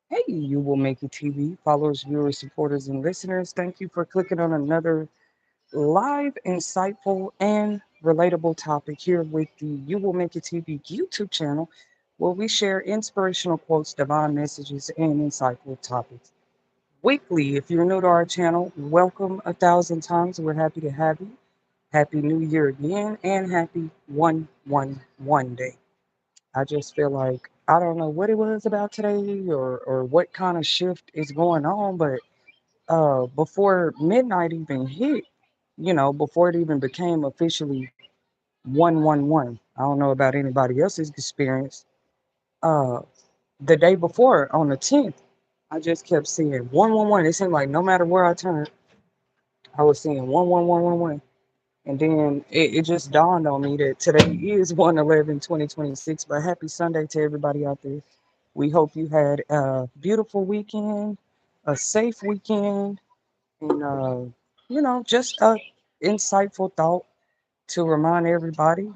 Hey, you will make it TV followers, viewers, supporters, and listeners. Thank you for clicking on another live, insightful, and relatable topic here with the You Will Make It TV YouTube channel, where we share inspirational quotes, divine messages, and insightful topics weekly. If you're new to our channel, welcome 1,000 times. We're happy to have you. Happy New Year again, and happy 111 day. I just feel like I don't know what it was about today or what kind of shift is going on, but before midnight even hit, before it even became officially 111. I don't know about anybody else's experience. Uh the day before on the 10th, I just kept seeing 111. It seemed like no matter where I turned, I was seeing 11111. And then it just dawned on me that today is 1/11/2026. But happy Sunday to everybody out there. We hope you had a beautiful weekend, a safe weekend, and just a insightful thought to remind everybody,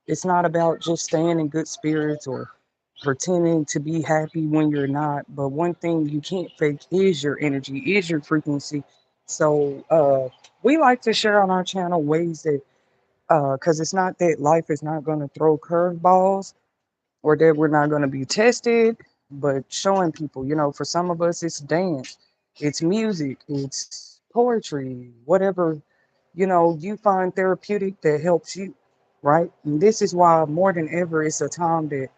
it's not about just staying in good spirits or pretending to be happy when you're not. But one thing you can't fake is your energy, is your frequency. So we like to share on our channel ways that because it's not that life is not going to throw curveballs or that we're not going to be tested, but showing people, for some of us, it's dance, it's music, it's poetry, whatever, you find therapeutic that helps you, right? And this is why more than ever, it's a time that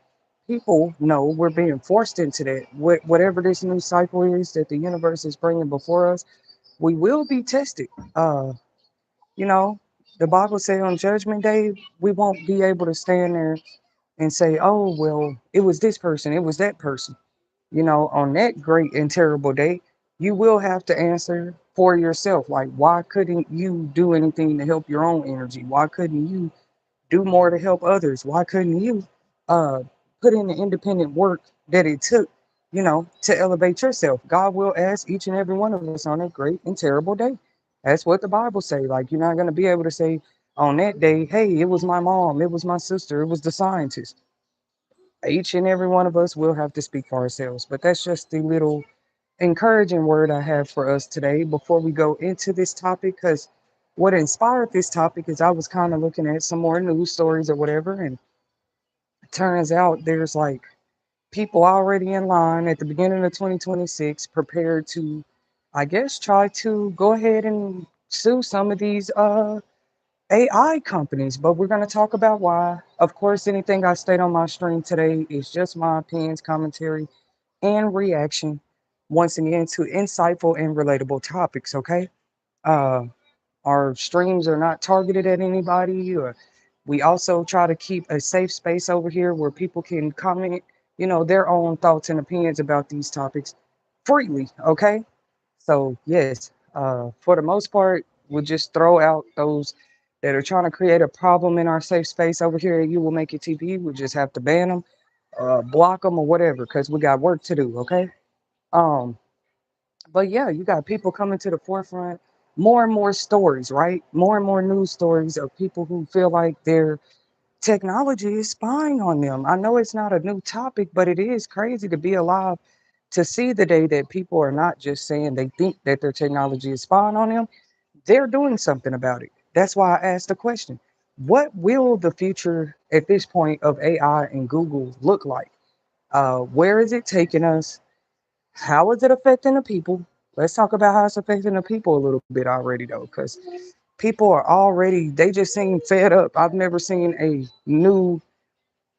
people know we're being forced into that. Whatever this new cycle is that the universe is bringing before us, we will be tested. You know, the Bible says on Judgment Day, we won't be able to stand there and say, oh, well, it was this person, it was that person. On that great and terrible day, you will have to answer for yourself. Like, why couldn't you do anything to help your own energy? Why couldn't you do more to help others? Why couldn't you uh, put in the independent work that it took, to elevate yourself? God will ask each and every one of us on a great and terrible day. That's what the Bible say. Like, you're not going to be able to say on that day, hey, it was my mom, it was my sister, it was the scientist. Each and every one of us will have to speak for ourselves. But that's just the little encouraging word I have for us today before we go into this topic. Because what inspired this topic is I was kind of looking at some more news stories or whatever, and it turns out there's like people already in line at the beginning of 2026 prepared to, I guess, try to go ahead and sue some of these AI companies. But we're going to talk about why. Of course, anything I state on my stream today is just my opinions, commentary, and reaction, once again, to insightful and relatable topics, okay? Uh, our streams are not targeted at anybody. Or we also try to keep a safe space over here where people can comment, their own thoughts and opinions about these topics freely, okay? So, yes, for the most part, we'll just throw out those that are trying to create a problem in our safe space over here at You Will Make It TV. We just have to ban them, block them, or whatever, because we got work to do, okay? Um, but yeah, you got people coming to the forefront, more and more stories, right? More and more news stories of people who feel like their technology is spying on them. I know it's not a new topic, but it is crazy to be alive to see the day that people are not just saying they think that their technology is spying on them, they're doing something about it. That's why I asked the question: what will the future at this point of AI and Google look like? Where is it taking us? How is it affecting the people? Let's talk about how it's affecting the people a little bit already, though, because people are already, they just seem fed up. I've never seen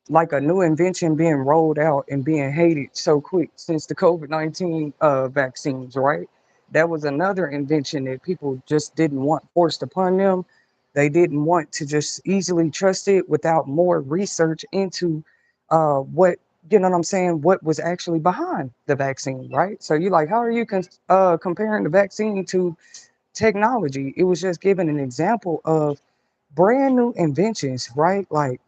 like a new invention being rolled out and being hated so quick since the COVID-19 vaccines, right? That was another invention that people just didn't want forced upon them. They didn't want to just easily trust it without more research into what, what I'm saying, what was actually behind the vaccine, right? So you're like, how are you comparing the vaccine to technology? It was just giving an example of brand new inventions, right? Like,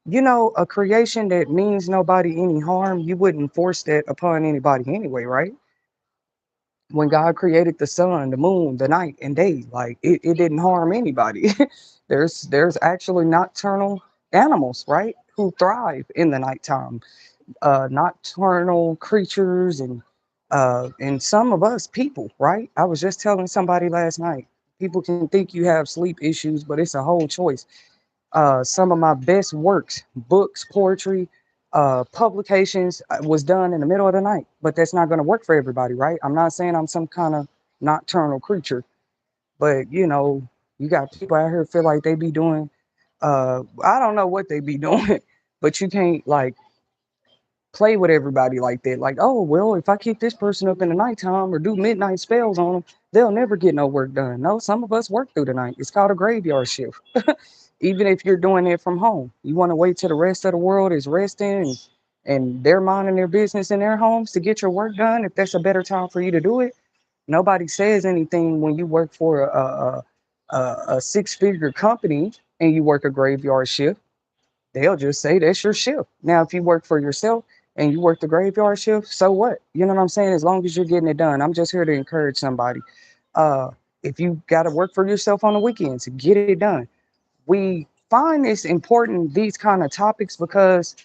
a creation that means nobody any harm, you wouldn't force that upon anybody anyway, right? When God created the sun, the moon, the night and day, like it didn't harm anybody. There's actually nocturnal animals, right? Who thrive in the nighttime. nocturnal creatures and some of us people, right? I was just telling somebody last night, people can think you have sleep issues, but it's a whole choice. Some of my best works, books, poetry, publications was done in the middle of the night, but that's not going to work for everybody, right? I'm not saying I'm some kind of nocturnal creature, but you got people out here feel like they be doing, I don't know what they be doing, but you can't like play with everybody like that. Like, oh, well, if I keep this person up in the nighttime or do midnight spells on them, they'll never get no work done. No, some of us work through the night. It's called a graveyard shift. Even if you're doing it from home, you want to wait till the rest of the world is resting and they're minding their business in their homes to get your work done. If that's a better time for you to do it, nobody says anything when you work for a six-figure company and you work a graveyard shift. They'll just say that's your shift. Now, if you work for yourself and you work the graveyard shift, so what? You know what I'm saying? As long as you're getting it done, I'm just here to encourage somebody. Uh, if you got to work for yourself on the weekends, get it done. We find this important, these kind of topics, because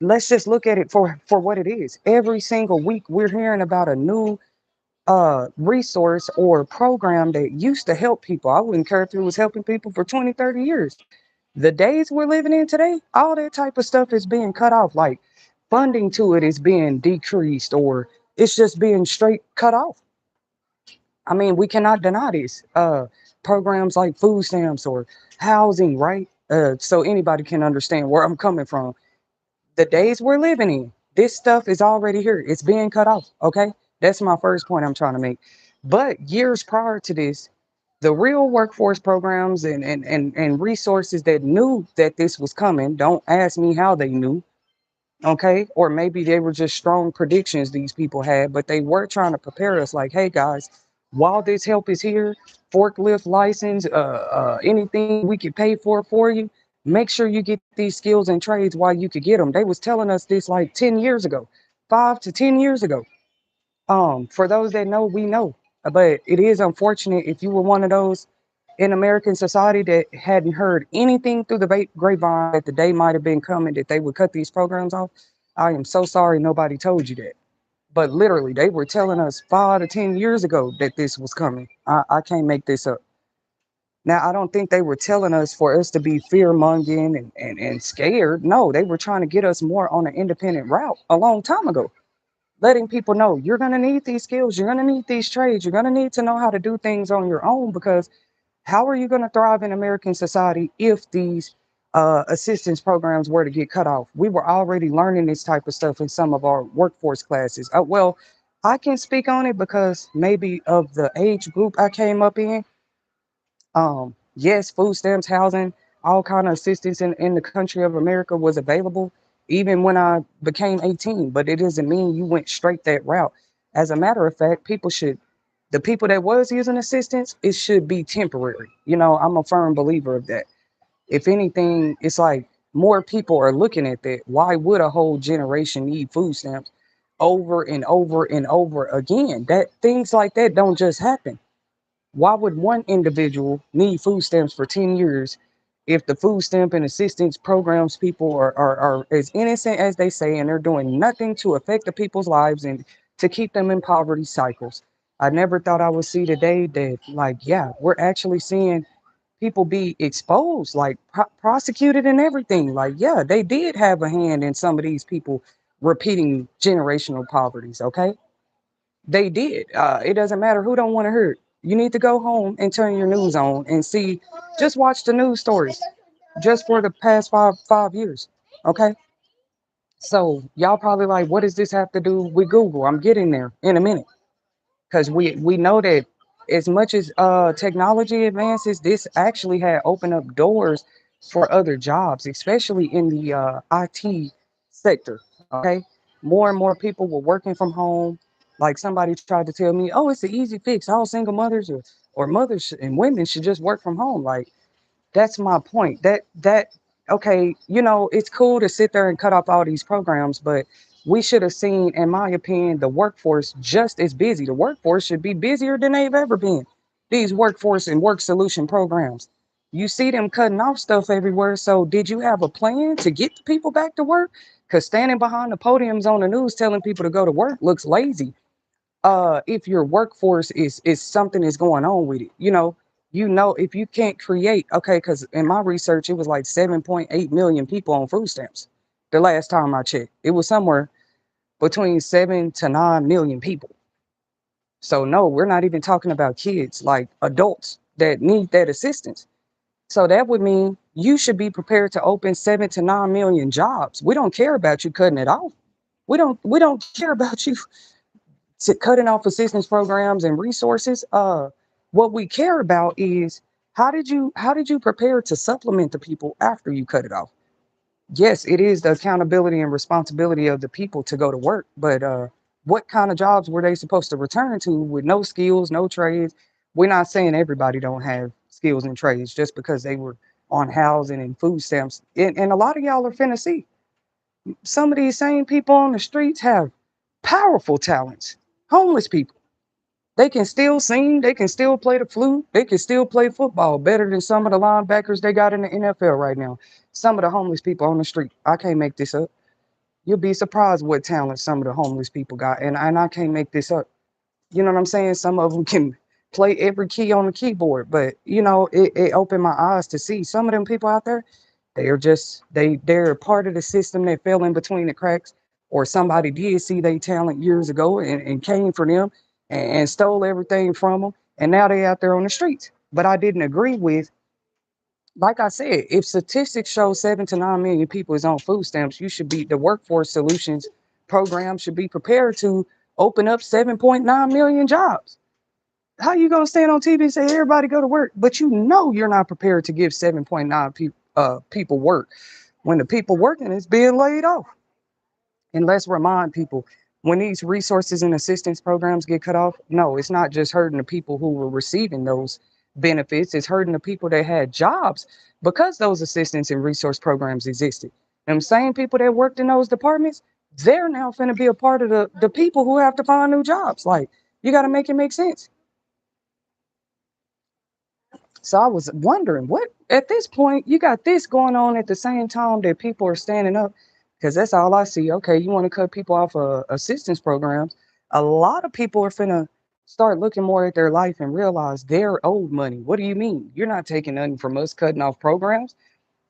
let's just look at it for what it is. Every single week, we're hearing about a new resource or program that used to help people. I wouldn't care if it was helping people for 20, 30 years. The days we're living in today, all that type of stuff is being cut off. Like funding to it is being decreased or it's just being straight cut off. I mean, we cannot deny this. Programs like food stamps or housing, right? So anybody can understand where I'm coming from. The days we're living in, this stuff is already here. It's being cut off. Okay. That's my first point I'm trying to make. But years prior to this, the real workforce programs and resources that knew that this was coming, don't ask me how they knew, okay? Or maybe they were just strong predictions these people had, but they were trying to prepare us like, hey guys, while this help is here, forklift license, anything we could pay for you, make sure you get these skills and trades while you could get them. They was telling us this like 10 years ago, 5 to 10 years ago. For those that know, we know. But it is unfortunate if you were one of those in American society that hadn't heard anything through the grapevine that the day might have been coming that they would cut these programs off. I am so sorry nobody told you that. But literally, they were telling us 5 to 10 years ago that this was coming. I can't make this up. Now, I don't think they were telling us for us to be fear mongering and scared. No, they were trying to get us more on an independent route a long time ago, letting people know you're going to need these skills, you're going to need these trades, you're going to need to know how to do things on your own, because how are you going to thrive in American society if these assistance programs were to get cut off? We were already learning this type of stuff in some of our workforce classes. Well, I can speak on it because maybe of the age group I came up in. Yes, food stamps, housing, all kind of assistance in the country of America was available even when I became 18, but it doesn't mean you went straight that route. As a matter of fact, the people that was using assistance, it should be temporary. I'm a firm believer of that. If anything, it's like more people are looking at that. Why would a whole generation need food stamps over and over and over again? That things like that don't just happen. Why would one individual need food stamps for 10 years if the food stamp and assistance programs people are as innocent as they say and they're doing nothing to affect the people's lives and to keep them in poverty cycles? I never thought I would see today that, like, yeah, we're actually seeing people be exposed, like prosecuted and everything. Like, yeah, they did have a hand in some of these people repeating generational poverties, okay? They did. It doesn't matter who don't want to hear it. You need to go home and turn your news on and see. Just watch the news stories. Just for the past five years. Okay. So y'all probably like, what does this have to do with Google? I'm getting there in a minute because we know that as much as technology advances, this actually had opened up doors for other jobs, especially in the IT sector. Okay, more and more people were working from home. Like somebody tried to tell me, "Oh, it's an easy fix. All single mothers or mothers and women should just work from home." Like that's my point. That okay, it's cool to sit there and cut off all these programs, but we should have seen, in my opinion, the workforce just as busy. The workforce should be busier than they've ever been. These workforce and work solution programs. You see them cutting off stuff everywhere. So did you have a plan to get the people back to work? Because standing behind the podiums on the news telling people to go to work looks lazy. If your workforce is something is going on with it, if you can't create, okay, because in my research it was like 7.8 million people on food stamps. The last time I checked, it was somewhere between 7 to 9 million people. So no, we're not even talking about kids, like adults that need that assistance. So that would mean you should be prepared to open 7 to 9 million jobs. We don't care about you cutting it off. We don't care about you cutting off assistance programs and resources. What we care about is how did you prepare to supplement the people after you cut it off? Yes, it is the accountability and responsibility of the people to go to work, but what kind of jobs were they supposed to return to with no skills, no trades? We're not saying everybody don't have skills and trades just because they were on housing and food stamps. And a lot of y'all are finna see some of these same people on the streets have powerful talents. Homeless people. They can still sing, they can still play the flute, they can still play football better than some of the linebackers they got in the NFL right now. Some of the homeless people on the street. I can't make this up. You'll be surprised what talent some of the homeless people got. And I can't make this up. You know what I'm saying? Some of them can play every key on the keyboard, but it opened my eyes to see some of them people out there. They're part of the system that fell in between the cracks, or somebody did see their talent years ago and came for them and stole everything from them, and now they out there on the streets. But I didn't agree with, like I said, if statistics show 7 to 9 million people is on food stamps, you should be the workforce solutions program should be prepared to open up 7.9 million jobs. How you gonna stand on TV and say everybody go to work, but you're not prepared to give 7.9 people work when the people working is being laid off? And let's remind people, when these resources and assistance programs get cut off, no, it's not just hurting the people who were receiving those benefits, it's hurting the people that had jobs because those assistance and resource programs existed. Them same people that worked in those departments, they're now going to be a part of the people who have to find new jobs. Like, you got to make it make sense. So I was wondering, what at this point you got this going on at the same time that people are standing up, because that's all I see. Okay, you want to cut people off assistance programs. A lot of people are finna start looking more at their life and realize they're owed money. What do you mean? You're not taking nothing from us cutting off programs.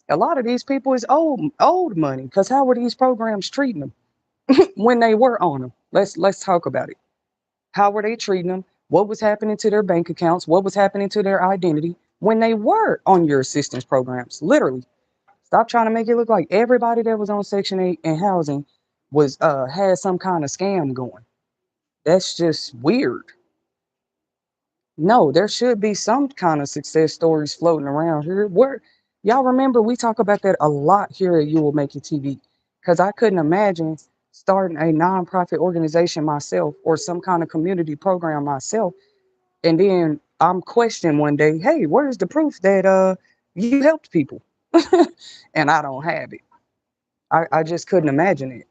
A lot of these people is owed money, because how were these programs treating them when they were on them? Let's talk about it. How were they treating them? What was happening to their bank accounts? What was happening to their identity when they were on your assistance programs? Literally, stop trying to make it look like everybody that was on Section 8 and housing was had some kind of scam going. That's just weird. No, there should be some kind of success stories floating around here. Where y'all remember we talk about that a lot here at You Will Make It TV, because I couldn't imagine starting a nonprofit organization myself or some kind of community program myself, and then I'm questioned one day, hey, where's the proof that you helped people? And I don't have it. I just couldn't imagine it.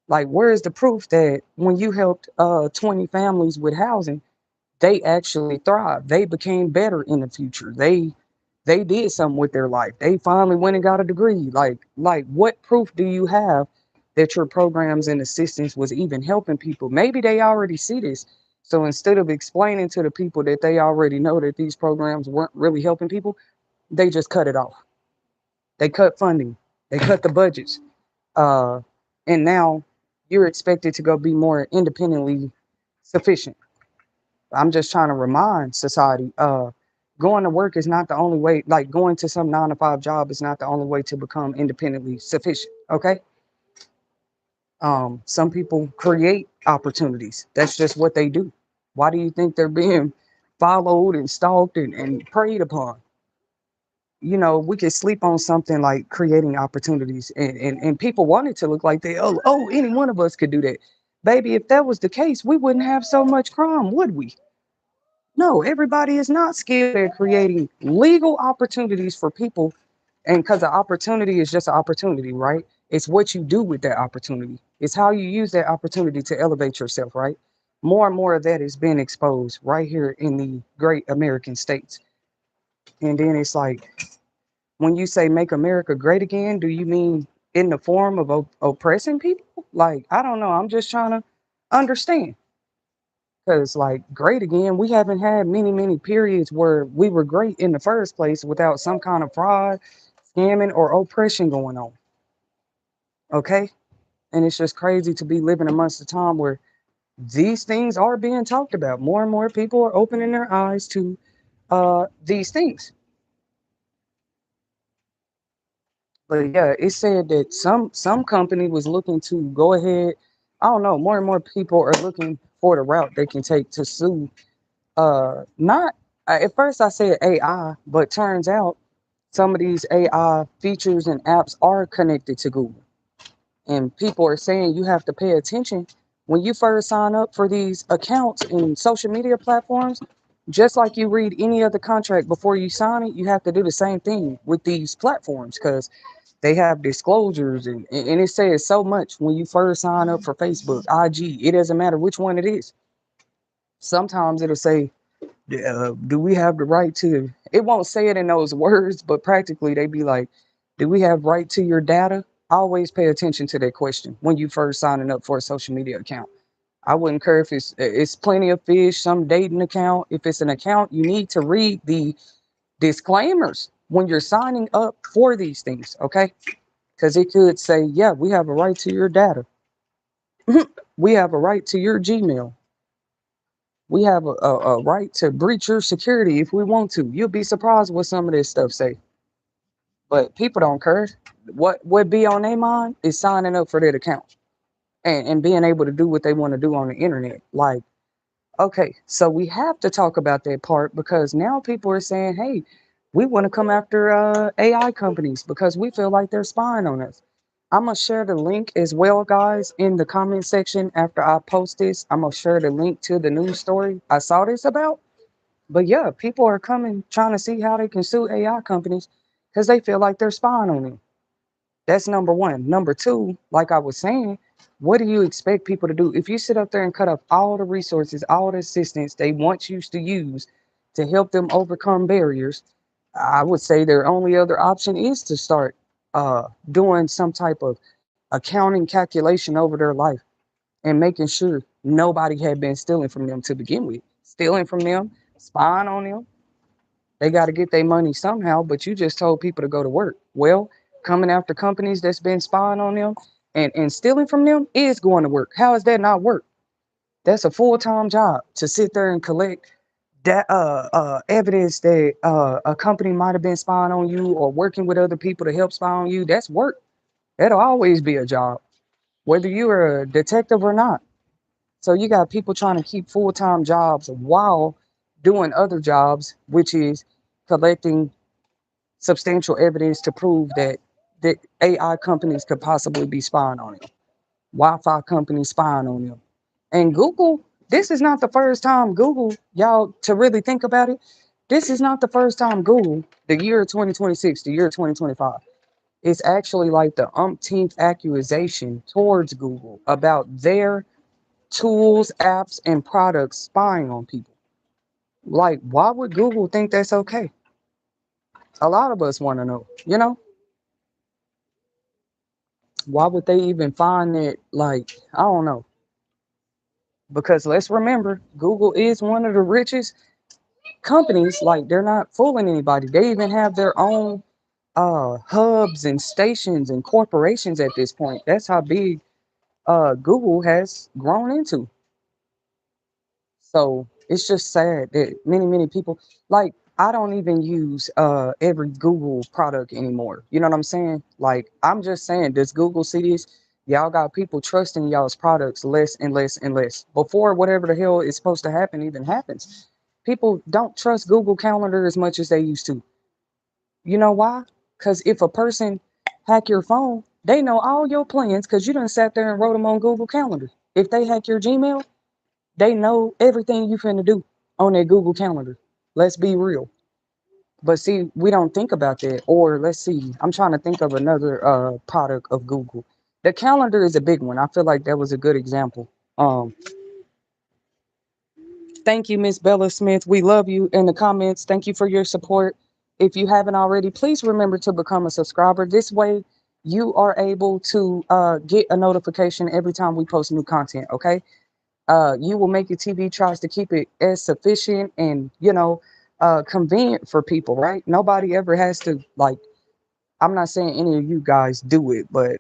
Like, where's the proof that when you helped 20 families with housing, they actually thrived? They became better in the future. They did something with their life. They finally went and got a degree. Like what proof do you have that your programs and assistance was even helping people? Maybe they already see this. So instead of explaining to the people that they already know that these programs weren't really helping people, they just cut it off. They cut funding. They cut the budgets. Uh, and now you're expected to go be more independently sufficient. I'm just trying to remind society, going to work is not the only way, like going to some 9 to 5 job is not the only way to become independently sufficient. Okay. Some people create opportunities. That's just what they do. Why do you think they're being followed and stalked and preyed upon? We could sleep on something like creating opportunities, and people want it to look like any one of us could do that. Baby, if that was the case, we wouldn't have so much crime, would we? No, everybody is not skilled at creating legal opportunities for people. And because the opportunity is just an opportunity, right? It's what you do with that opportunity. It's how you use that opportunity to elevate yourself, right? More and more of that is being exposed right here in the great American states. And then it's like, when you say make America great again, do you mean in the form of oppressing people? Like, I don't know. I'm just trying to understand. Because, like, great again, we haven't had many periods where we were great in the first place without some kind of fraud, scamming, or oppression going on. Okay? And it's just crazy to be living amongst a time where these things are being talked about. More and more people are opening their eyes to these things. But yeah, it said that some company was looking to go ahead. I don't know. More and more people are looking for the route they can take to sue. Not At first I said AI, but turns out some of these AI features and apps are connected to Google. And people are saying you have to pay attention when you first sign up for these accounts in social media platforms. Just like you read any other contract before you sign it, you have to do the same thing with these platforms because they have disclosures, and it says so much when you first sign up for Facebook, IG. It doesn't matter which one it is. Sometimes it'll say, do we have the right to, it won't say it in those words, but practically they be like, do we have right to your data? Always pay attention to that question when you first signing up for a social media account. I wouldn't care if it's plenty of fish, some dating account. If it's an account, you need to read the disclaimers when you're signing up for these things, okay? Because it could say, yeah, we have a right to your data. We have a right to your Gmail. We have a right to breach your security if we want to. You'll be surprised what some of this stuff say. But people don't care. What be on their mind is signing up for that account and being able to do what they want to do on the internet. Like, okay, so we have to talk about that part because now people are saying, hey, we want to come after AI companies because we feel like they're spying on us. I'm going to share the link as well, guys, in the comment section after I post this. I'm going to share the link to the news story I saw this about. But yeah, people are coming trying to see how they can sue AI companies because they feel like they're spying on them. That's number one. Number two, like I was saying, what do you expect people to do? If you sit up there and cut off all the resources, all the assistance they once used to use to help them overcome barriers, I would say their only other option is to start doing some type of accounting calculation over their life and making sure nobody had been stealing from them to begin with. Stealing from them, spying on them, they got to get their money somehow, but you just told people to go to work. Well, coming after companies that's been spying on them and stealing from them is going to work. How is that not work? That's a full-time job to sit there and collect that evidence that a company might have been spying on you or working with other people to help spy on you. That's work. That'll always be a job, whether you're a detective or not. So you got people trying to keep full-time jobs while doing other jobs, which is collecting substantial evidence to prove that AI companies could possibly be spying on them. Wi-Fi companies spying on them. And Google, this is not the first time Google, y'all, to really think about it, this is not the first time Google, the year 2026, the year 2025, it's actually like the umpteenth accusation towards Google about their tools, apps, and products spying on people. Like, why would Google think that's okay? A lot of us want to know, why would they even find it? Like, I don't know. Because let's remember, Google is one of the richest companies. Like, they're not fooling anybody. They even have their own hubs and stations and corporations at this point. That's how big Google has grown into. So it's just sad that many people, like, I don't even use every Google product anymore. You know what I'm saying? Like, I'm just saying, does Google see this? Y'all got people trusting y'all's products less and less and less before whatever the hell is supposed to happen even happens. People don't trust Google Calendar as much as they used to. You know why? Because if a person hack your phone, they know all your plans because you done sat there and wrote them on Google Calendar. If they hack your Gmail, they know everything you finna do on their Google Calendar. Let's be real. But see, we don't think about that. Or let's see, I'm trying to think of another product of Google. The calendar is a big one. I feel like that was a good example. Um, Thank you, Miss Bella Smith. We love you in the comments. Thank you for your support. If you haven't already, please remember to become a subscriber. This way, you are able to get a notification every time we post new content. Okay. You will make your TV tries to keep it as sufficient and convenient for people, right? Nobody ever has to like. I'm not saying any of you guys do it, but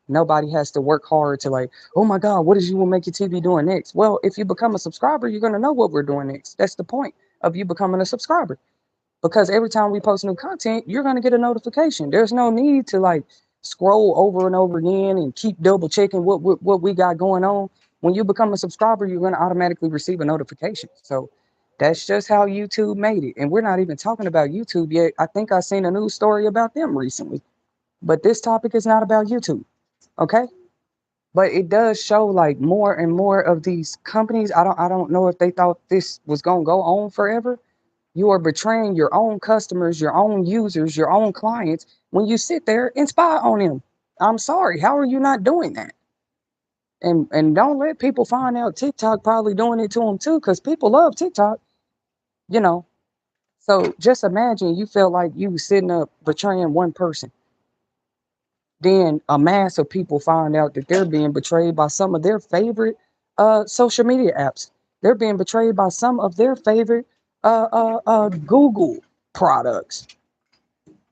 nobody has to work hard to like, oh my God, what is you will make your TV doing next? Well, if you become a subscriber, you're gonna know what we're doing next. That's the point of you becoming a subscriber because every time we post new content, you're going to get a notification. There's no need to like scroll over and over again and keep double checking what we got going on. When you become a subscriber, you're going to automatically receive a notification. So that's just how YouTube made it. And we're not even talking about YouTube yet. I think I seen a news story about them recently. But this topic is not about YouTube. Okay? But it does show like more and more of these companies. I don't know if they thought this was going to go on forever. You are betraying your own customers, your own users, your own clients when you sit there and spy on them. I'm sorry. How are you not doing that? And don't let people find out TikTok probably doing it to them too, because people love TikTok, you know. So just imagine you felt like you was sitting up betraying one person. Then a mass of people find out that they're being betrayed by some of their favorite social media apps. They're being betrayed by some of their favorite Google products.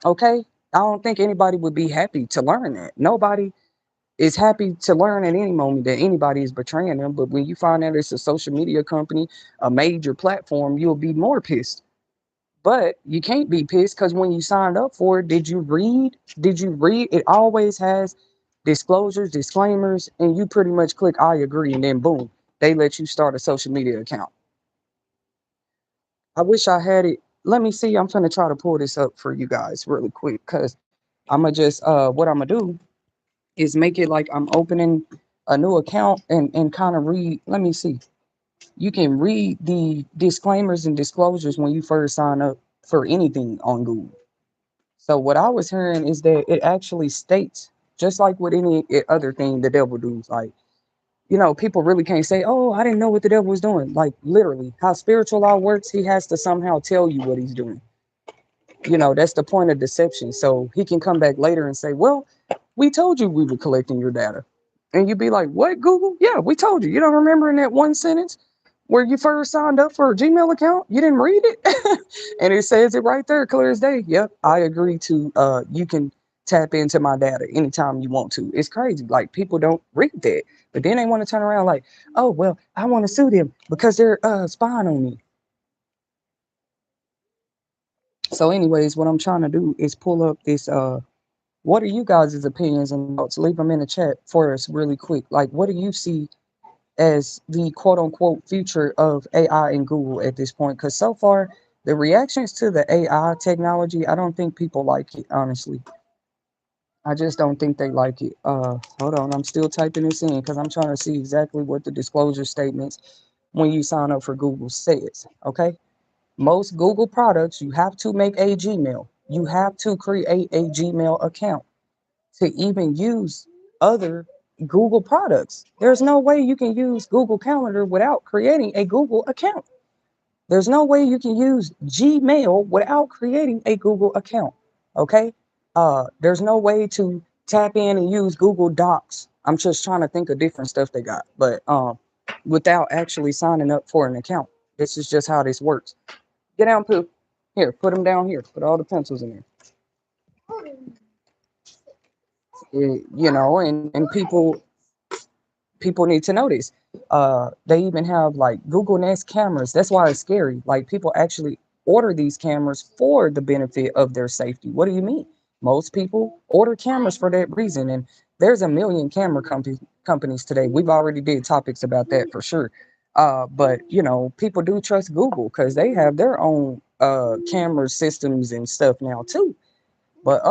Okay. I don't think anybody would be happy to learn that. Nobody is happy to learn at any moment that anybody is betraying them. But when you find out it's a social media company, a major platform, you'll be more pissed. But you can't be pissed because when you signed up for it, did you read? Did you read? It always has disclosures, disclaimers, and you pretty much click I agree, and then boom, they let you start a social media account. I wish I had it. Let me see. I'm gonna try to pull this up for you guys really quick because I'm gonna just what I'm gonna do is make it like I'm opening a new account and kind of read. Let me see. You can read the disclaimers and disclosures when you first sign up for anything on Google. So what I was hearing is that it actually states, just like with any other thing the devil does, like, people really can't say, oh, I didn't know what the devil was doing. Like literally, how spiritual law works, he has to somehow tell you what he's doing. That's the point of deception. So he can come back later and say, well, we told you we were collecting your data. And you'd be like, what, Google? Yeah, we told you. You don't remember in that one sentence where you first signed up for a Gmail account? You didn't read it? And it says it right there, clear as day. Yep, I agree to, you can tap into my data anytime you want to. It's crazy. Like people don't read that. But then they want to turn around like, oh, well, I want to sue them because they're spying on me. So, anyways, what I'm trying to do is pull up this. What are you guys' opinions and thoughts? Leave them in the chat for us really quick. Like, what do you see as the quote unquote future of AI and Google at this point? Because so far, the reactions to the AI technology, I don't think people like it, honestly. I just don't think they like it. Hold on, I'm still typing this in because I'm trying to see exactly what the disclosure statements when you sign up for Google says. Okay. Most Google products, you have to make a Gmail. You have to create a Gmail account to even use other Google products. There's no way you can use Google Calendar without creating a Google account. There's no way you can use Gmail without creating a Google account. Okay? There's no way to tap in and use Google Docs. I'm just trying to think of different stuff they got, but without actually signing up for an account. This is just how this works. Get down, Pooh. Here, put them down here. Put all the pencils in there. And people need to know this. They even have like Google Nest cameras. That's why it's scary. Like people actually order these cameras for the benefit of their safety. What do you mean? Most people order cameras for that reason. And there's a million camera companies today. We've already did topics about that for sure. But people do trust Google because they have their own camera systems and stuff now too. But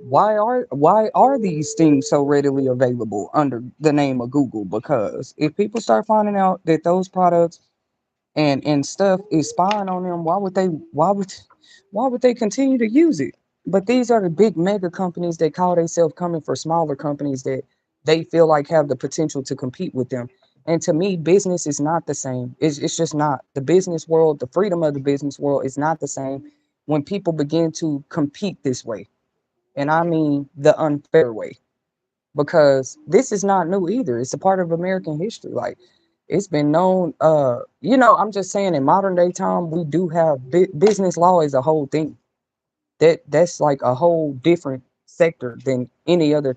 why are these things so readily available under the name of Google? Because if people start finding out that those products and stuff is spying on them, why would they continue to use it? But these are the big mega companies that call themselves coming for smaller companies that they feel like have the potential to compete with them. And to me, business is not the same. It's just not. The business world, the freedom of the business world is not the same when people begin to compete this way. And I mean the unfair way, because this is not new either. It's a part of American history. Like, it's been known. I'm just saying, in modern day time, we do have business law is a whole thing. That's like a whole different sector than any other.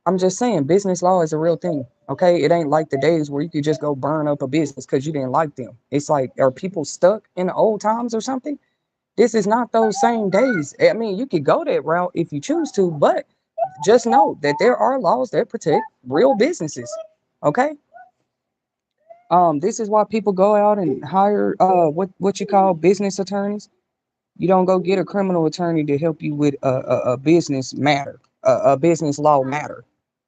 I'm just saying, business law is a real thing. Okay, it ain't like the days where you could just go burn up a business because you didn't like them. It's like, are people stuck in the old times or something? This is not those same days. I mean, you could go that route if you choose to, but just know that there are laws that protect real businesses. Okay. This is why people go out and hire what you call business attorneys. You don't go get a criminal attorney to help you with a business matter, a business law matter.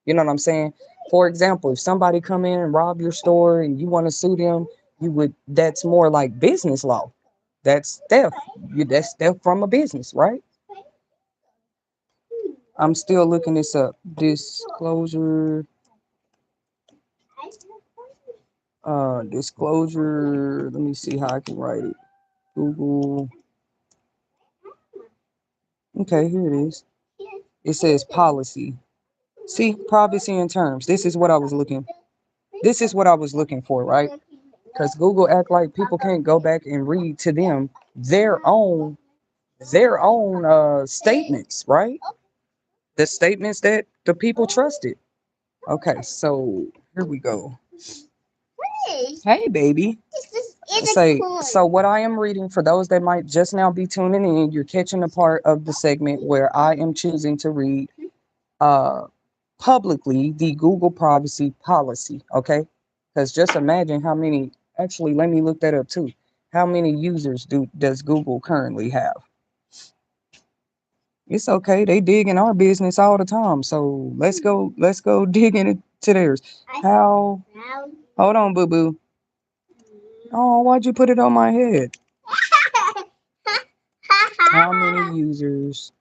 You know what I'm saying? For example, if somebody come in and rob your store and you want to sue them, you would. That's more like business law. That's theft. That's theft from a business, right? I'm still looking this up. Disclosure, disclosure. Let me see how I can write it. Google. Okay, here it is. It says policy. See, privacy and terms. This is what I was looking. This is what I was looking for, right? Because Google act like people can't go back and read to them their own statements, right? The statements that the people trusted. Okay, so here we go. Hey, baby. Say, so what I am reading, for those that might just now be tuning in, you're catching a part of the segment where I am choosing to read uh publicly the Google privacy policy. Okay, because just imagine how many. Actually, let me look that up too. How many users does Google currently have? It's okay. They dig in our business all the time. So let's go dig into theirs. How? Hold on, boo boo. Oh, why'd you put it on my head? How many users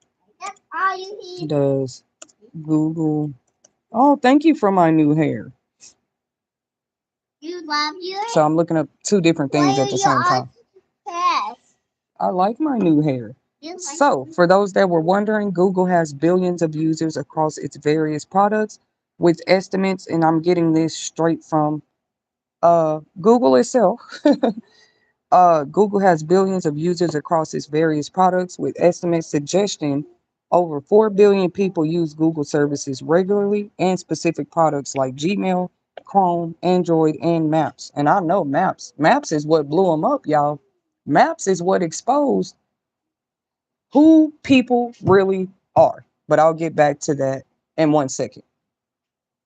does Google? Oh, thank you for my new hair. So I'm looking up two different things at the same time. I like my new hair. So, for those that were wondering, Google has billions of users across its various products with estimates, and I'm getting this straight from Google itself. Google has billions of users across its various products, with estimates suggesting over 4 billion people use Google services regularly and specific products like Gmail, Chrome, Android, and Maps. And I know Maps. Maps is what blew them up, y'all. Maps is what exposed who people really are. But I'll get back to that in 1 second.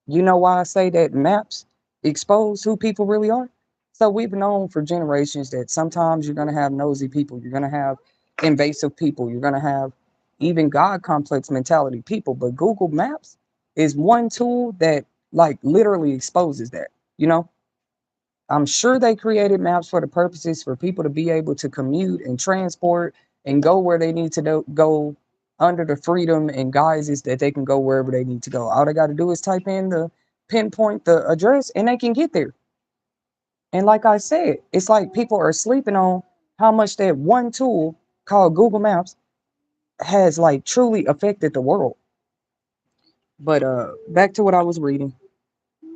You know why I say that maps expose who people really are? So we've known for generations that sometimes you're going to have nosy people, you're going to have invasive people, you're going to have even God complex mentality people. But Google Maps is one tool that like literally exposes that, you know? I'm sure they created maps for the purposes for people to be able to commute and transport and go where they need to go under the freedom and guises that they can go wherever they need to go. All they got to do is type in the pinpoint the address and they can get there. And like I said, it's like people are sleeping on how much that one tool called Google Maps has like truly affected the world. But back to what I was reading.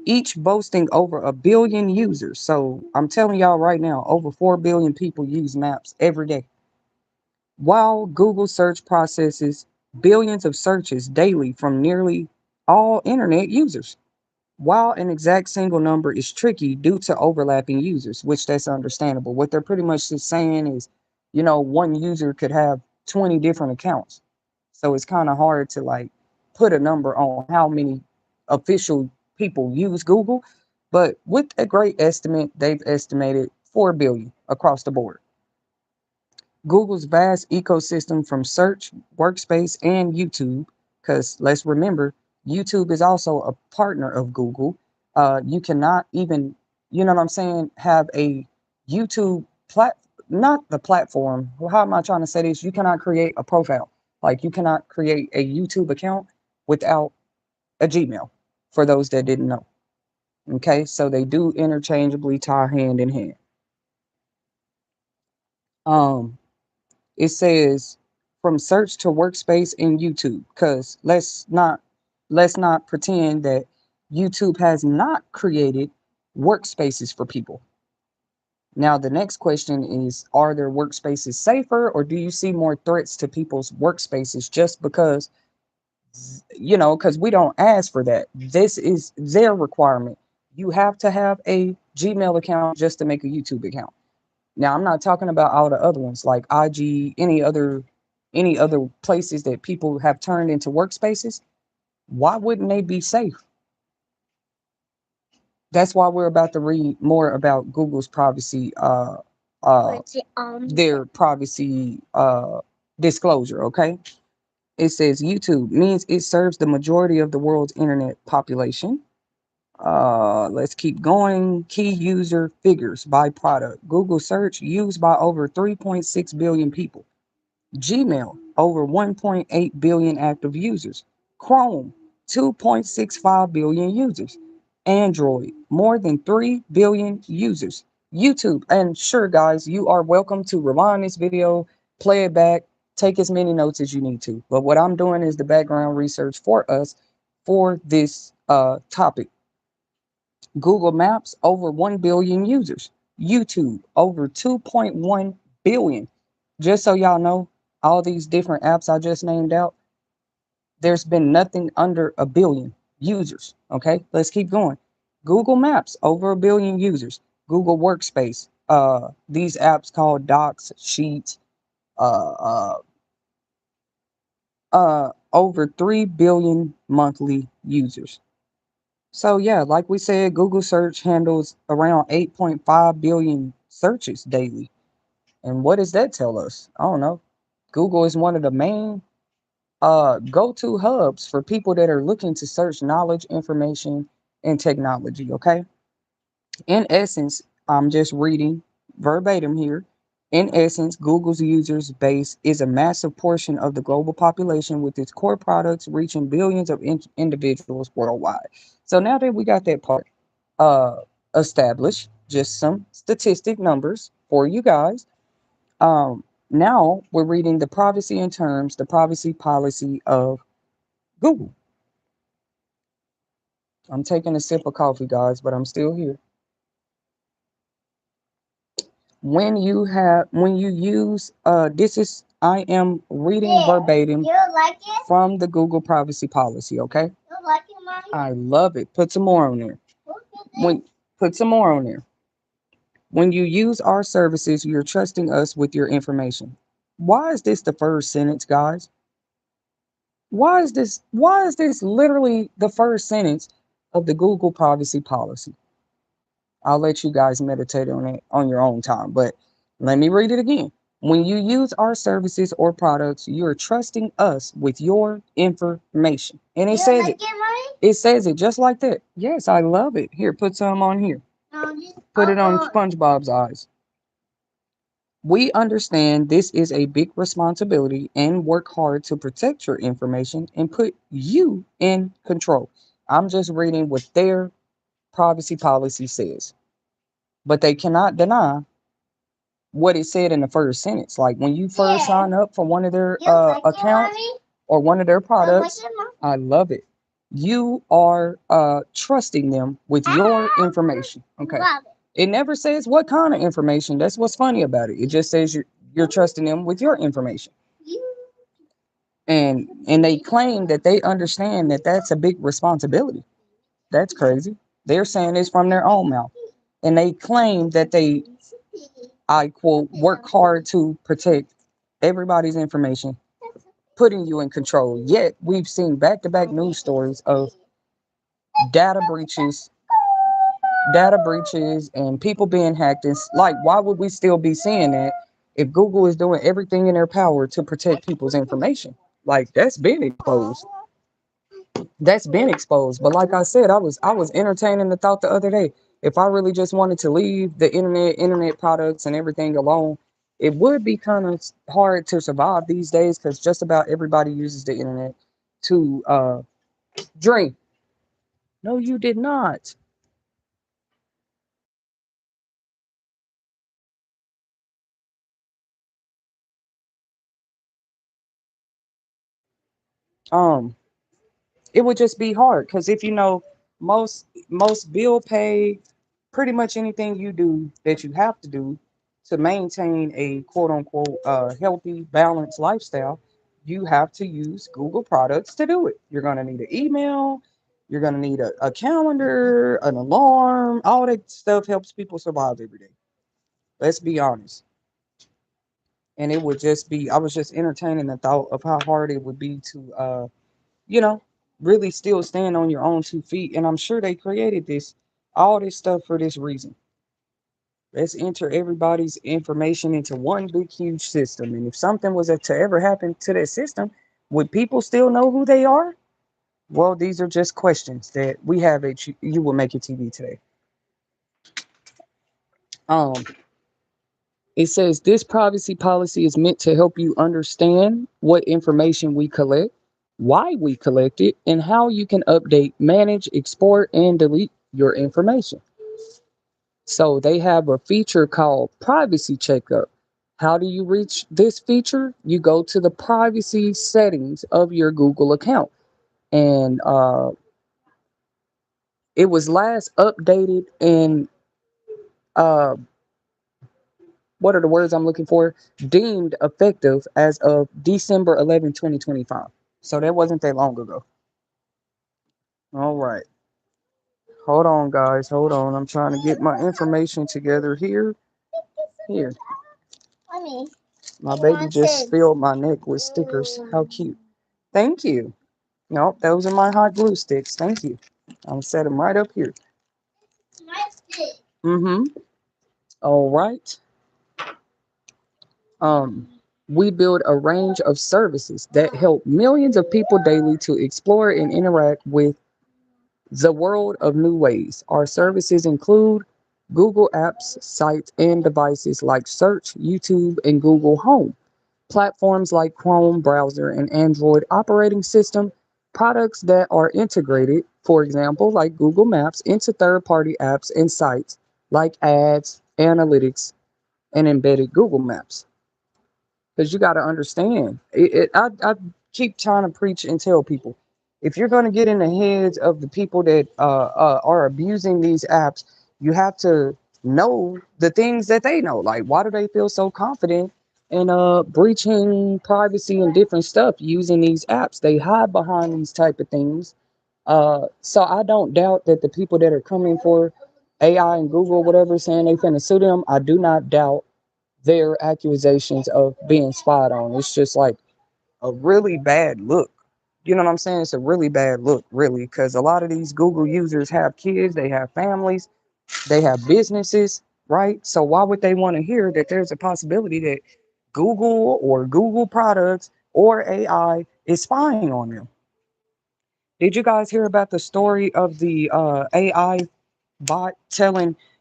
Each boasting over a billion users. So I'm telling y'all right now, over 4 billion people use maps every day. While Google search processes billions of searches daily from nearly all internet users. While an exact single number is tricky due to overlapping users, which that's understandable. What they're pretty much just saying is, one user could have 20 different accounts. So it's kind of hard to like put a number on how many official people use Google. But with a great estimate, they've estimated 4 billion across the board. Google's vast ecosystem from search, workspace, and YouTube, because let's remember, YouTube is also a partner of Google. You cannot even, you know what I'm saying, have a YouTube not the platform. Well, how am I trying to say this? You cannot create a profile. Like you cannot create a YouTube account without a Gmail, for those that didn't know. Okay, so they do interchangeably tie hand in hand. Um, It says from search to workspace in YouTube. Because let's not pretend that YouTube has not created workspaces for people. Now the next question is, are their workspaces safer, or do you see more threats to people's workspaces just because, because we don't ask for that. This is their requirement. You have to have a Gmail account just to make a YouTube account. Now, I'm not talking about all the other ones like IG, any other places that people have turned into workspaces. Why wouldn't they be safe? That's why we're about to read more about Google's privacy, uh, their privacy disclosure. Okay, it says YouTube means it serves the majority of the world's internet population. Let's keep going. Key user figures by product. Google search used by over 3.6 billion people. Gmail, over 1.8 billion active users. Chrome, 2.65 billion users. Android, more than 3 billion users. YouTube, and sure, guys, you are welcome to rewind this video, play it back, take as many notes as you need to. But what I'm doing is the background research for us for this topic. Google Maps, over 1 billion users. YouTube, over 2.1 billion. Just so y'all know, all these different apps I just named out, there's been nothing under a billion users. Okay, let's keep going. Google Maps, over a billion users. Google Workspace, these apps called Docs, Sheets, uh, uh, over 3 billion monthly users. So yeah, like we said, Google search handles around 8.5 billion searches daily. And what does that tell us? I don't know. Google is one of the main go-to hubs for people that are looking to search knowledge, information, and technology. Okay. In essence, I'm just reading verbatim here. In essence, Google's users base is a massive portion of the global population with its core products reaching billions of individuals worldwide. So now that we got that part uh, established, just some statistic numbers for you guys. Now we're reading the privacy in terms, the privacy policy of Google. I'm taking a sip of coffee, guys, but I'm still here. When you use this is I am reading verbatim from the Google privacy policy, okay? I love it. Put some more on there. When Put some more on there. When you use our services, you're trusting us with your information. Why is this the first sentence, guys? Why is this literally the first sentence of the Google privacy policy? I'll let you guys meditate on it on your own time, but let me read it again. When you use our services or products, you're trusting us with your information. And it says it. It says it just like that. Yes, I love it. Here, put some on here. Put it on SpongeBob's eyes. We understand this is a big responsibility and work hard to protect your information and put you in control. I'm just reading what their privacy policy says, but they cannot deny what it said in the first sentence. Like when you first sign up for one of their accounts or one of their products, I love it. You are trusting them with your information. Okay. It never says what kind of information. That's what's funny about it. It just says you're trusting them with your information. And they claim that they understand that that's a big responsibility. That's crazy. They're saying this from their own mouth. And they claim that they, I quote, work hard to protect everybody's information, putting you in control. Yet we've seen back to back news stories of data breaches, data breaches, and people being hacked. It's like, why would we still be seeing that if Google is doing everything in their power to protect people's information? Like that's been exposed. That's been exposed. But like I said, I was entertaining the thought the other day. If I really just wanted to leave the internet products and everything alone, it would be kind of hard to survive these days because just about everybody uses the internet to drink. No, you did not. Um, it would just be hard because if you know most bill pay, pretty much anything you do that you have to do to maintain a quote unquote healthy, balanced lifestyle, you have to use Google products to do it. You're gonna need an email, you're gonna need a calendar, an alarm, all that stuff helps people survive every day. Let's be honest. And it would just be I was just entertaining the thought of how hard it would be to you know, really still stand on your own 2 feet. And I'm sure they created all this stuff for this reason. Let's enter everybody's information into one big, huge system. And if something was to ever happen to that system, would people still know who they are? Well, these are just questions that we have at You Will Make It TV today. Um, it says this privacy policy is meant to help you understand what information we collect, why we collect it, and how you can update, manage, export, and delete your information. So they have a feature called Privacy Checkup. How do you reach this feature? You go to the privacy settings of your Google account. And it was last updated in, uh, what are the words I'm looking for? Deemed effective as of December 11, 2025. So that wasn't that long ago. All right. Hold on, guys. Hold on. I'm trying to get my information together here. Here. My baby just filled my neck with stickers. How cute. Thank you. Nope, those are my hot glue sticks. Thank you. I'll set them right up here. Mm-hmm. All right. Um, we build a range of services that help millions of people daily to explore and interact with the world of new ways. Our services include Google apps, sites, and devices like Search, YouTube, and Google Home. Platforms like Chrome browser and Android operating system, products that are integrated, for example, like Google Maps, into third party apps and sites like ads, analytics, and embedded Google Maps. Because you got to understand, I keep trying to preach and tell people if you're going to get in the heads of the people that are abusing these apps, you have to know the things that they know. Like, why do they feel so confident in breaching privacy and different stuff using these apps? They hide behind these type of things. So I don't doubt that the people that are coming for AI and Google, whatever, saying they finna sue them, I do not doubt their accusations of being spied on. It's just like a really bad look. You know what I'm saying? It's a really bad look, really, because a lot of these Google users have kids, they have families, they have businesses, right? So why would they want to hear that there's a possibility that Google or Google products or AI is spying on them? Did you guys hear about the story of the AI bot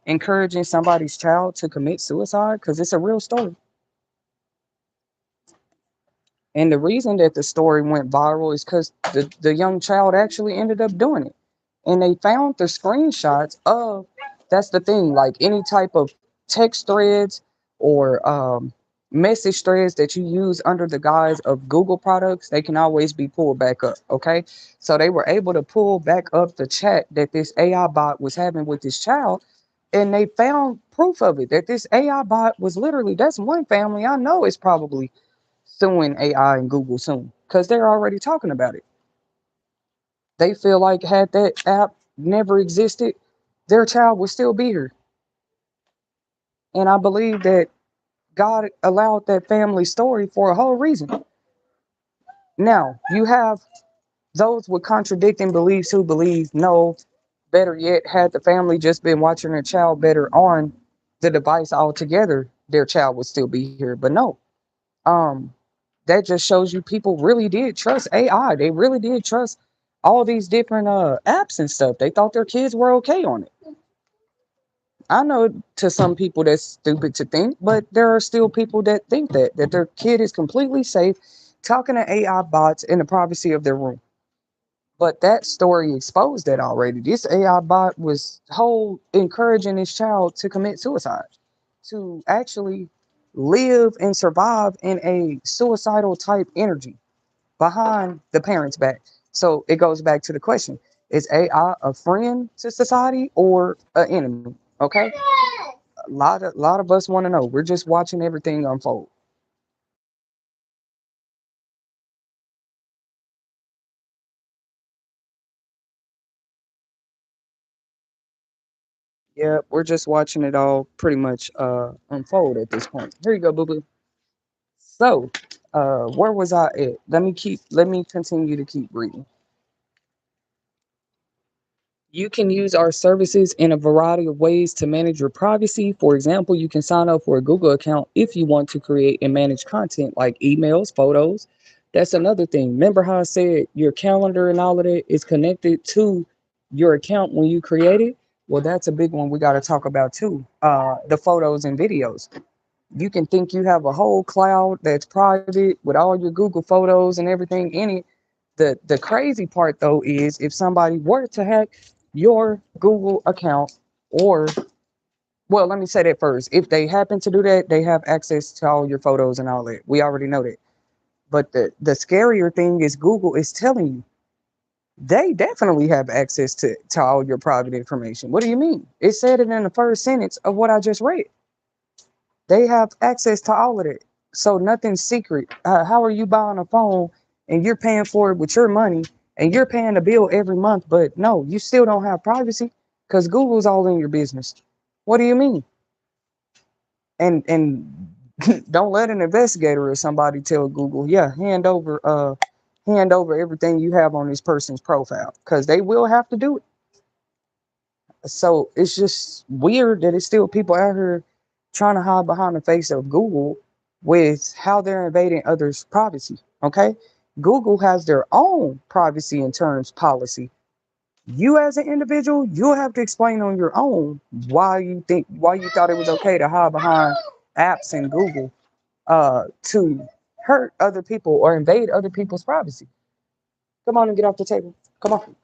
encouraging somebody's child to commit suicide? Because it's a real story. And the reason that the story went viral is because the young child actually ended up doing it. And they found the screenshots of that's the thing, like any type of text threads or message threads that you use under the guise of Google products, they can always be pulled back up. Okay. So they were able to pull back up the chat that this AI bot was having with this child. And they found proof of it that this AI bot was literally, that's one family I know is probably suing AI and Google soon because they're already talking about it. They feel like had that app never existed, their child would still be here. And I believe that God allowed that family story for a whole reason. Now, you have those with contradicting beliefs who believe no, better yet, had the family just been watching their child better on the device altogether, their child would still be here. But no, um, that just shows you people really did trust AI. They really did trust all these different apps and stuff. They thought their kids were okay on it. I know to some people that's stupid to think, but there are still people that think that their kid is completely safe talking to AI bots in the privacy of their room. But that story exposed that already. This AI bot was whole encouraging this child to commit suicide, to actually live and survive in a suicidal type energy. behind the parents' back. So it goes back to the question: is AI a friend to society or an enemy? Okay, a lot of us want to know. We're just watching everything unfold. Yeah, we're just watching it all pretty much unfold at this point. Here you go, boo boo. So, where was I at? Let me continue to keep reading. You can use our services in a variety of ways to manage your privacy. For example, you can sign up for a Google account if you want to create and manage content like emails, photos. That's another thing. Remember how I said your calendar and all of that is connected to your account when you create it? Well, that's a big one we got to talk about too. The photos and videos. You can think you have a whole cloud that's private with all your Google photos and everything in it. The crazy part though is if somebody were to hack your Google account, or well, let me say that first. If they happen to do that, they have access to all your photos and all that. We already know that. But the scarier thing is Google is telling you they definitely have access to all your private information. What do you mean? It said it in the first sentence of what I just read. They have access to all of it. So nothing's secret. How are you buying a phone and you're paying for it with your money and you're paying the bill every month, but no, you still don't have privacy because Google's all in your business. What do you mean? And don't let an investigator or somebody tell Google, yeah, hand over everything you have on this person's profile because they will have to do it. So it's just weird that it's still people out here trying to hide behind the face of Google with how they're invading others' privacy. Okay. Google has their own privacy and terms policy. You as an individual, you'll have to explain on your own why you thought it was okay to hide behind apps and Google to hurt other people or invade other people's privacy. Come on and get off the table. Come on.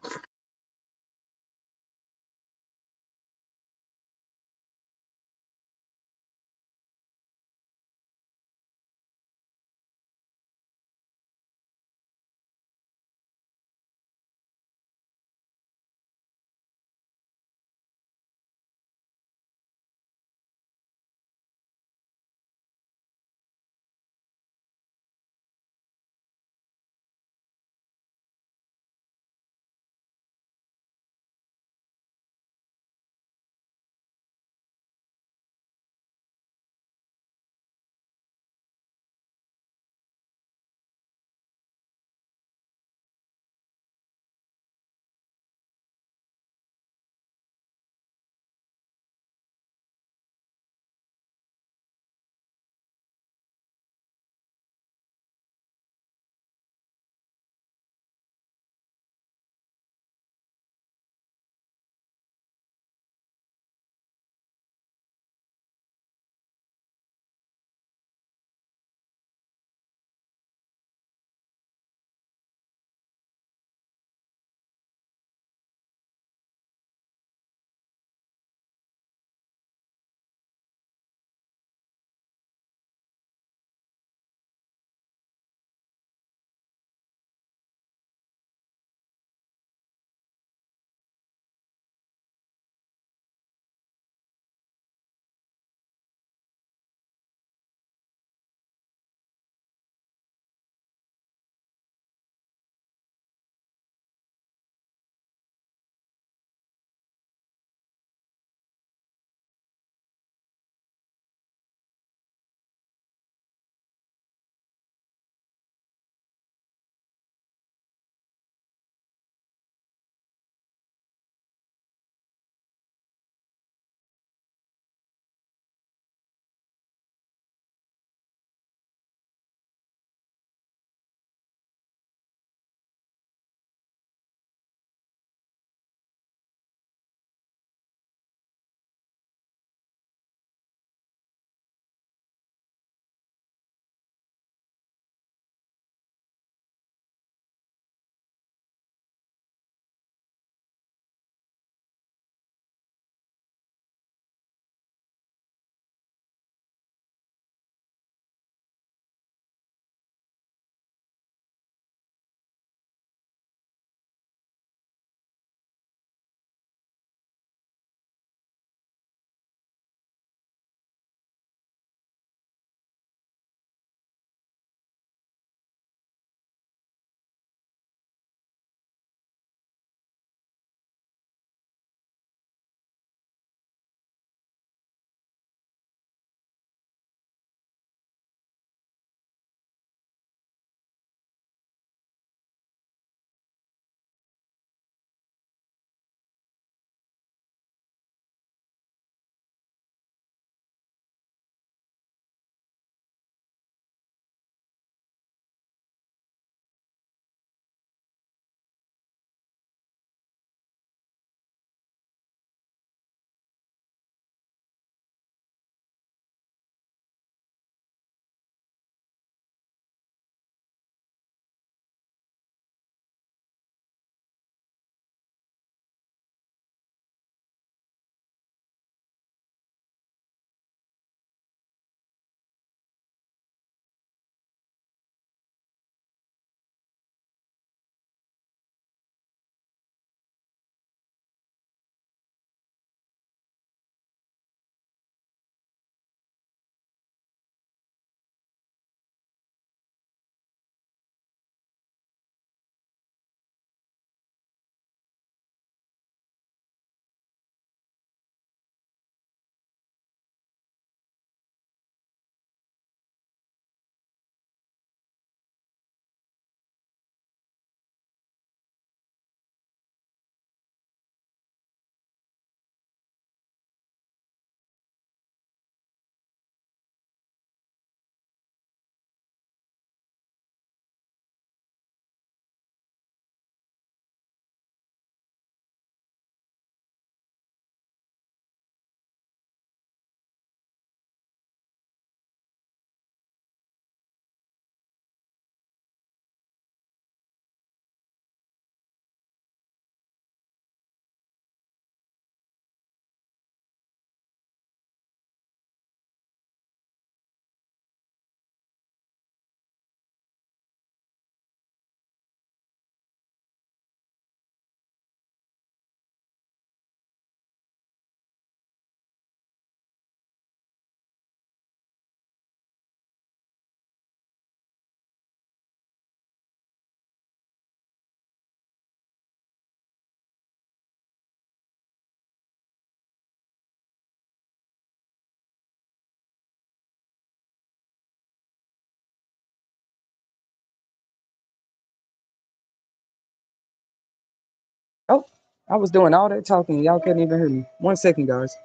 I was doing all that talking. Y'all couldn't even hear me. 1 second, guys.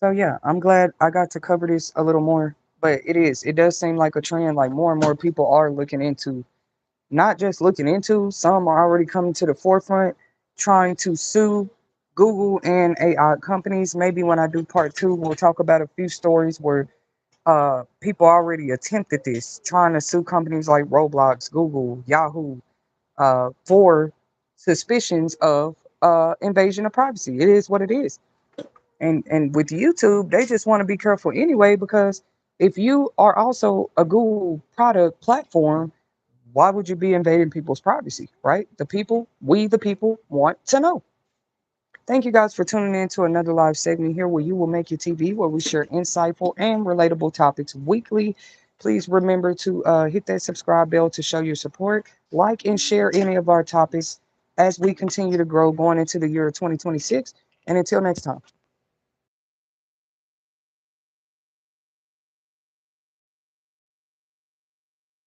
So yeah, I'm glad I got to cover this a little more. But it does seem like a trend. Like more and more people are looking into, not just looking into, some are already coming to the forefront, trying to sue Google and AI companies. Maybe when I do part two, we'll talk about a few stories where people already attempted this, trying to sue companies like Roblox, Google, Yahoo, for suspicions of invasion of privacy. It is what it is. And with YouTube, they just want to be careful anyway, because if you are also a Google product platform, why would you be invading people's privacy, right? The people, we the people, want to know. Thank you guys for tuning in to another live segment here where you will make your TV, where we share insightful and relatable topics weekly. Please remember to hit that subscribe bell to show your support, like and share any of our topics as we continue to grow going into the year of 2026. And until next time.